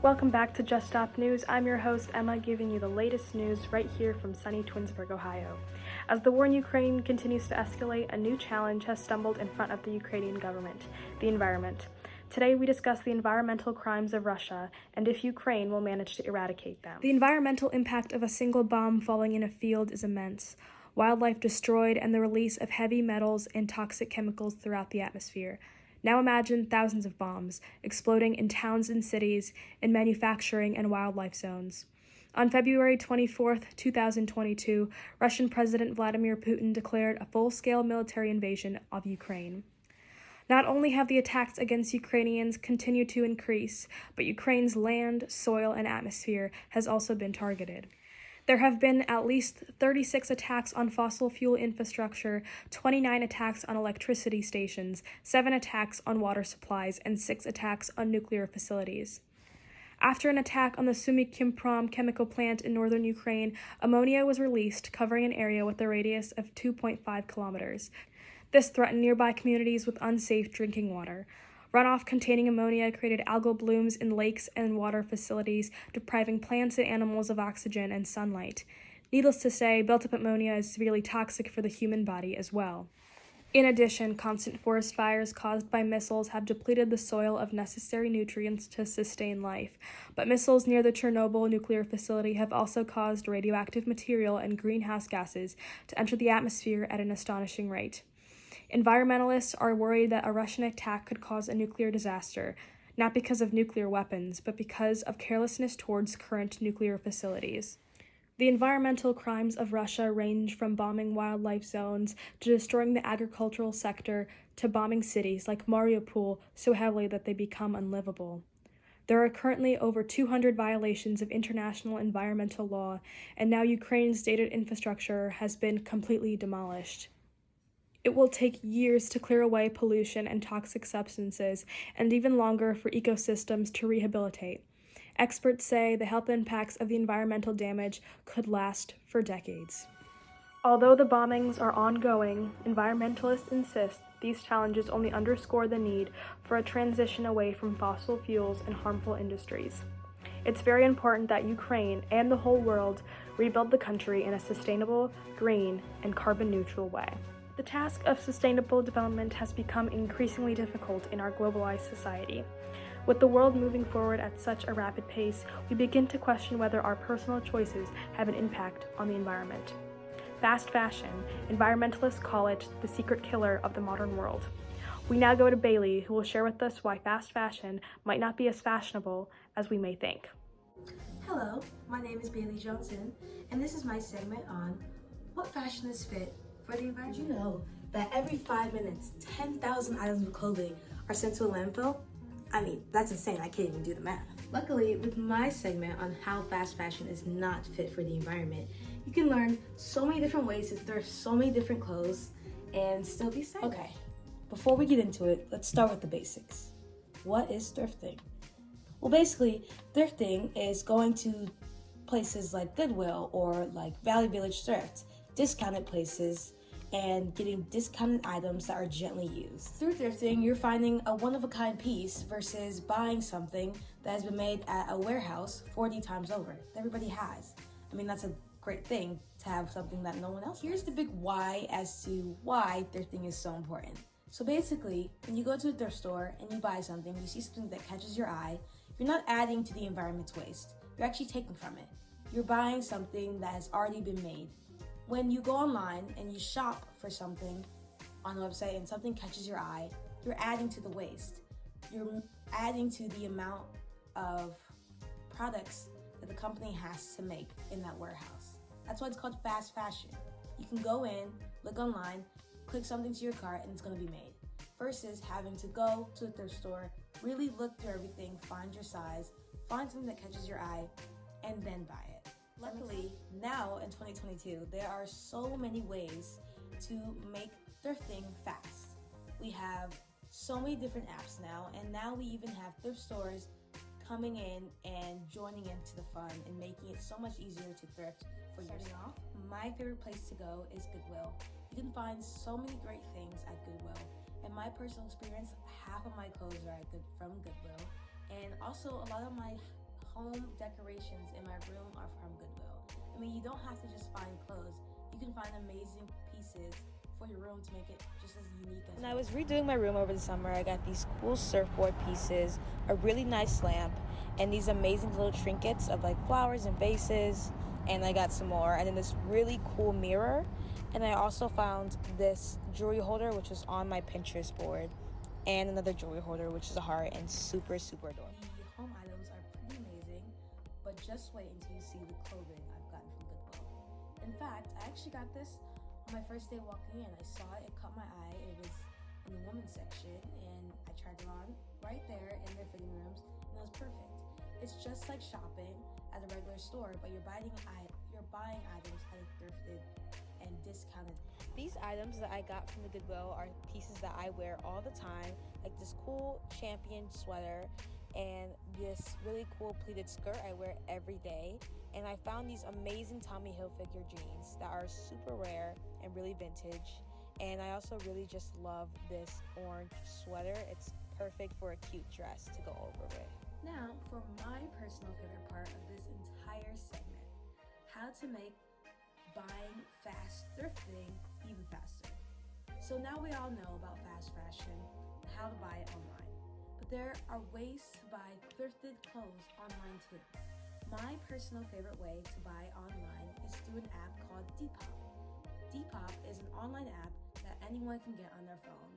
Welcome back to Just Stop News. I'm your host, Emma, giving you the latest news right here from sunny Twinsburg, Ohio. As the war in Ukraine continues to escalate, a new challenge has stumbled in front of the Ukrainian government: the environment. Today, we discuss the environmental crimes of Russia and if Ukraine will manage to eradicate them. The environmental impact of a single bomb falling in a field is immense. Wildlife destroyed and the release of heavy metals and toxic chemicals throughout the atmosphere. Now imagine thousands of bombs exploding in towns and cities, in manufacturing and wildlife zones. On February 24, 2022, Russian President Vladimir Putin declared a full-scale military invasion of Ukraine. Not only have the attacks against Ukrainians continued to increase, but Ukraine's land, soil, and atmosphere has also been targeted. There have been at least 36 attacks on fossil fuel infrastructure, 29 attacks on electricity stations, 7 attacks on water supplies, and 6 attacks on nuclear facilities. After an attack on the Sumy Kemprom chemical plant in northern Ukraine, ammonia was released, covering an area with a radius of 2.5 kilometers. This threatened nearby communities with unsafe drinking water. Runoff containing ammonia created algal blooms in lakes and water facilities, depriving plants and animals of oxygen and sunlight. Needless to say, built-up ammonia is severely toxic for the human body as well. In addition, constant forest fires caused by missiles have depleted the soil of necessary nutrients to sustain life. But missiles near the Chernobyl nuclear facility have also caused radioactive material and greenhouse gases to enter the atmosphere at an astonishing rate. Environmentalists are worried that a Russian attack could cause a nuclear disaster, not because of nuclear weapons, but because of carelessness towards current nuclear facilities. The environmental crimes of Russia range from bombing wildlife zones to destroying the agricultural sector to bombing cities like Mariupol so heavily that they become unlivable. There are currently over 200 violations of international environmental law, and now Ukraine's data infrastructure has been completely demolished. It will take years to clear away pollution and toxic substances, and even longer for ecosystems to rehabilitate. Experts say the health impacts of the environmental damage could last for decades. Although the bombings are ongoing, environmentalists insist these challenges only underscore the need for a transition away from fossil fuels and harmful industries. It's very important that Ukraine and the whole world rebuild the country in a sustainable, green, and carbon-neutral way. The task of sustainable development has become increasingly difficult in our globalized society. With the world moving forward at such a rapid pace, we begin to question whether our personal choices have an impact on the environment. Fast fashion, environmentalists call it the secret killer of the modern world. We now go to Bailey, who will share with us why fast fashion might not be as fashionable as we may think. Hello, my name is Bailey Johnson, and this is my segment on what fashion is fit for the environment. Did you know that every 5 minutes, 10,000 items of clothing are sent to a landfill? I mean, that's insane. I can't even do the math. Luckily, with my segment on how fast fashion is not fit for the environment, you can learn so many different ways to thrift so many different clothes and still be stylish. Okay, before we get into it, let's start with the basics. What is thrifting? Well, basically, thrifting is going to places like Goodwill or like Valley Village Thrift, discounted places, and getting discounted items that are gently used. Through thrifting, you're finding a one-of-a-kind piece versus buying something that has been made at a warehouse 40 times over. Everybody has. I mean, that's a great thing to have something that no one else has. Here's the big why as to why thrifting is so important. So basically, when you go to a thrift store and you buy something, you see something that catches your eye, you're not adding to the environment's waste. You're actually taking from it. You're buying something that has already been made. When you go online and you shop for something on a website and something catches your eye, you're adding to the waste. You're adding to the amount of products that the company has to make in that warehouse. That's why it's called fast fashion. You can go in, look online, click something to your cart, and it's going to be made. Versus having to go to a thrift store, really look through everything, find your size, find something that catches your eye, and then buy it. Luckily, now in 2022, there are so many ways to make thrifting fast. We have so many different apps now, and now we even have thrift stores coming in and joining into the fun and making it so much easier to thrift for yourself. My favorite place to go is Goodwill. You can find so many great things at Goodwill. In my personal experience, half of my clothes are from Goodwill, and also a lot of my home decorations in my room are from Goodwill. I mean, you don't have to just find clothes. You can find amazing pieces for your room to make it just as unique as. When I was redoing my room over the summer, I got these cool surfboard pieces, a really nice lamp, and these amazing little trinkets of like flowers and vases, and I got some more, and then this really cool mirror, and I also found this jewelry holder which was on my Pinterest board, and another jewelry holder which is a heart and super adorable. The home items are pretty amazing, but just wait until you see the clothing I've gotten from Goodwill. In fact, I actually got this on my first day walking in. I saw it, it caught my eye. It was in the women's section, and I tried it on right there in their fitting rooms, and it was perfect. It's just like shopping at a regular store, but you're buying items at a thrifted and discounted. These items that I got from the Goodwill are pieces that I wear all the time, like this cool Champion sweater and this really cool pleated skirt I wear every day. And I found these amazing Tommy Hilfiger jeans that are super rare and really vintage. And I also really just love this orange sweater. It's perfect for a cute dress to go over with. Now, for my personal favorite part of this entire segment, how to make buying fast thrifting even faster. So now we all know about fast fashion and how to buy it online, but there are ways to buy thrifted clothes online too. My personal favorite way to buy online is through an app called Depop. Depop is an online app that anyone can get on their phone,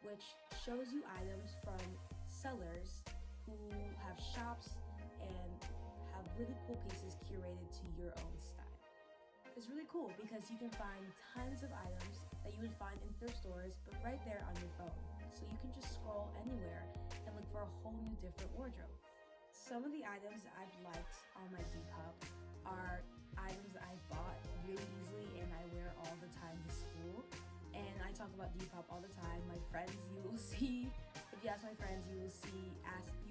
which shows you items from sellers who have shops and have really cool pieces curated to your own style. It's really cool because you can find tons of items that you would find in thrift stores, but right there on your phone. So you can just scroll anywhere and look for a whole new different wardrobe. Some of the items that I've liked on my Depop are items that I bought really easily and I wear all the time to school. And I talk about Depop all the time. My friends, you will see, if you ask my friends, you will see,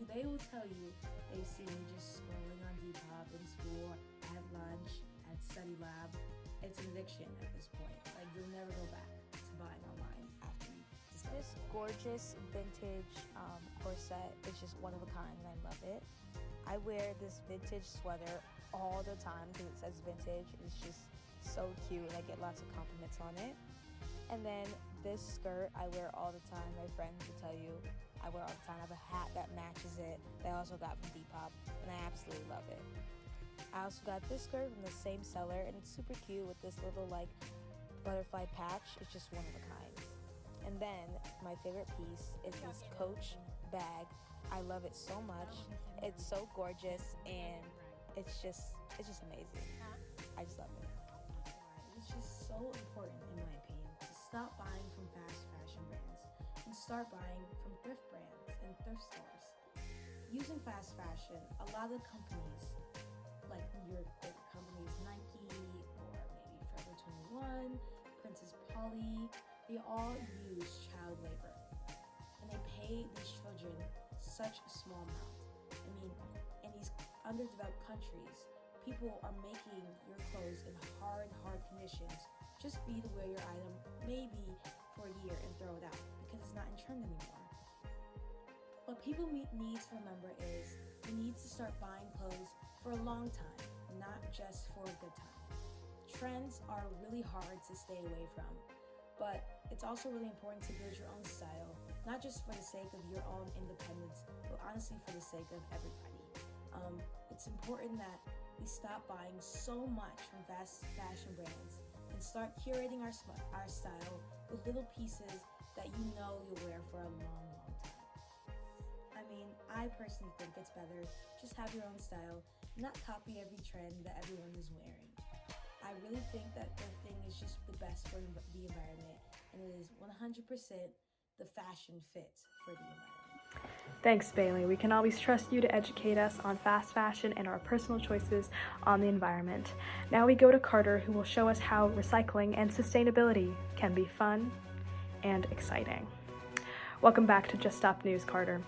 they will tell you they've seen me just scrolling on Depop in school, at lunch, at study lab. It's an addiction at this point. Like, you'll never go back to buying online after you decide. This gorgeous vintage corset is just one of a kind and I love it. I wear this vintage sweater all the time because it says vintage. It's just so cute and I get lots of compliments on it. And then this skirt I wear all the time. My friends will tell you I wear all the time. I have a hat that matches it that I also got from Depop and I absolutely love it. I also got this skirt from the same seller and it's super cute with this little like butterfly patch. It's just one of a kind. And then my favorite piece is this Coach bag. I love it so much. It's so gorgeous and it's just amazing. I just love it. It's just so important in my opinion to stop buying from fast fashion brands and start buying from thrift brands and thrift stores. Using fast fashion, a lot of companies, like your favorite companies, Nike or maybe Forever 21, Princess Polly, they all use child labor. And they pay these children such a small amount. I mean, in these underdeveloped countries, people are making your clothes in hard conditions just for you to wear your item maybe for a year and throw it out because it's not in trend anymore. What people need to remember is you need to start buying clothes for a long time, not just for a good time. Trends are really hard to stay away from, but it's also really important to build your own style, not just for the sake of your own independence, but honestly for the sake of everybody. It's important that we stop buying so much from fast fashion brands and start curating our style with little pieces that you know you'll wear for a long time. I mean, I personally think it's better just have your own style, not copy every trend that everyone is wearing. I really think that thrifting is just the best for the environment, and it is 100% the fashion fit for the environment. Thanks, Bailey. We can always trust you to educate us on fast fashion and our personal choices on the environment. Now we go to Carter, who will show us how recycling and sustainability can be fun and exciting. Welcome back to Just Stop News, Carter.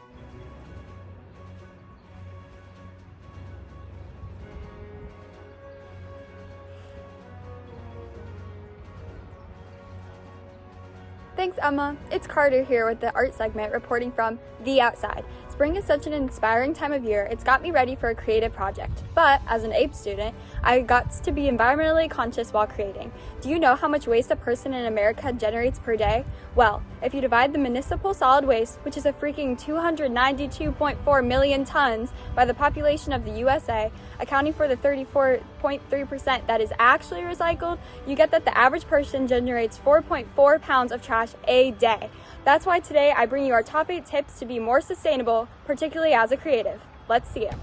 Thanks, Emma. It's Carter here with the art segment reporting from The Outside. Spring is such an inspiring time of year, it's got me ready for a creative project. But as an APE student, I got to be environmentally conscious while creating. Do you know how much waste a person in America generates per day? Well, if you divide the municipal solid waste, which is a freaking 292.4 million tons, by the population of the USA, accounting for the 34.3% that is actually recycled, you get that the average person generates 4.4 pounds of trash a day. That's why today I bring you our top 8 tips to be more sustainable, particularly as a creative. Let's see it.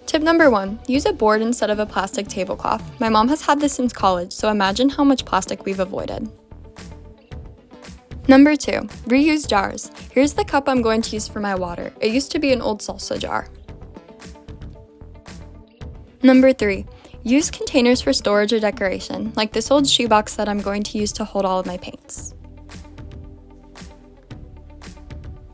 Tip number 1, use a board instead of a plastic tablecloth. My mom has had this since college, so imagine how much plastic we've avoided. Number 2, reuse jars. Here's the cup I'm going to use for my water. It used to be an old salsa jar. Number 3, use containers for storage or decoration, like this old shoebox that I'm going to use to hold all of my paints.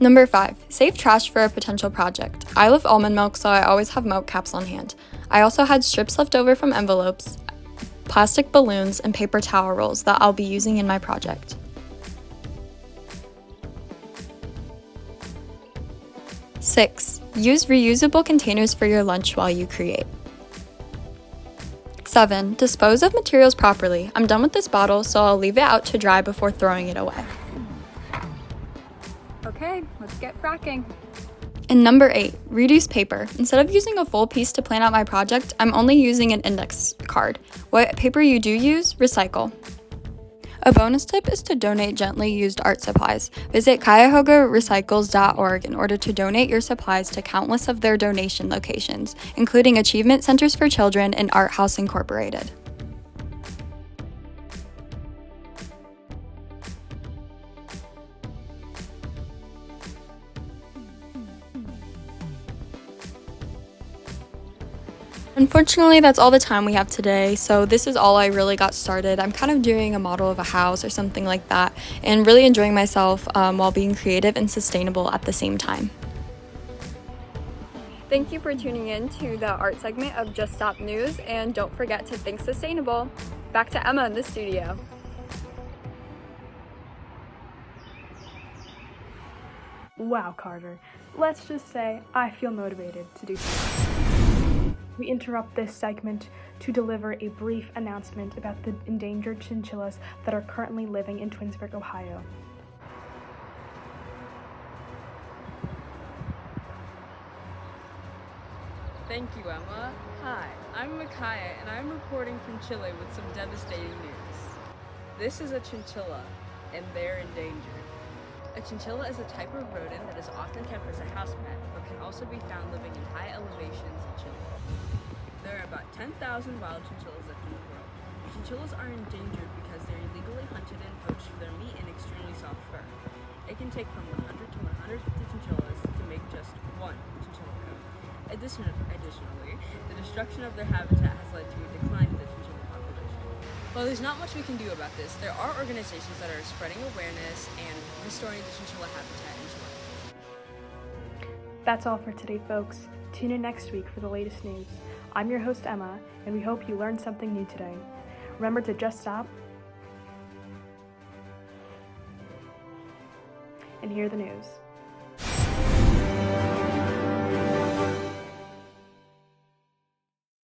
Number 5, save trash for a potential project. I love almond milk, so I always have milk caps on hand. I also had strips left over from envelopes, plastic balloons, and paper towel rolls that I'll be using in my project. 6, use reusable containers for your lunch while you create. 7, dispose of materials properly. I'm done with this bottle, so I'll leave it out to dry before throwing it away. Okay, let's get fracking. And number 8, reduce paper. Instead of using a full piece to plan out my project, I'm only using an index card. What paper you do use, recycle. A bonus tip is to donate gently used art supplies. Visit cuyahogarecycles.org in order to donate your supplies to countless of their donation locations, including Achievement Centers for Children and Art House Incorporated. Unfortunately, that's all the time we have today, so this is all I really got started. I'm kind of doing a model of a house or something like that, and really enjoying myself while being creative and sustainable at the same time. Thank you for tuning in to the art segment of Just Stop News, and don't forget to think sustainable. Back to Emma in the studio. Wow, Carter. Let's just say I feel motivated to do something. We interrupt this segment to deliver a brief announcement about the endangered chinchillas that are currently living in Twinsburg, Ohio. Thank you, Emma. Hi, I'm Micaiah, and I'm reporting from Chile with some devastating news. This is a chinchilla, and they're endangered. A chinchilla is a type of rodent that is often kept as a house pet, but can also be found living in high elevations in Chile. There are about 10,000 wild chinchillas left in the world. Chinchillas are endangered because they're illegally hunted and poached for their meat and extremely soft fur. It can take from 100 to 150 chinchillas to make just one chinchilla coat. Additionally, the destruction of their habitat has led to a decline in the chinchilla population. While there's not much we can do about this, there are organizations that are spreading awareness and restoring the chinchilla habitat in Chile. That's all for today, folks. Tune in next week for the latest news. I'm your host, Emma, and we hope you learned something new today. Remember to just stop and hear the news.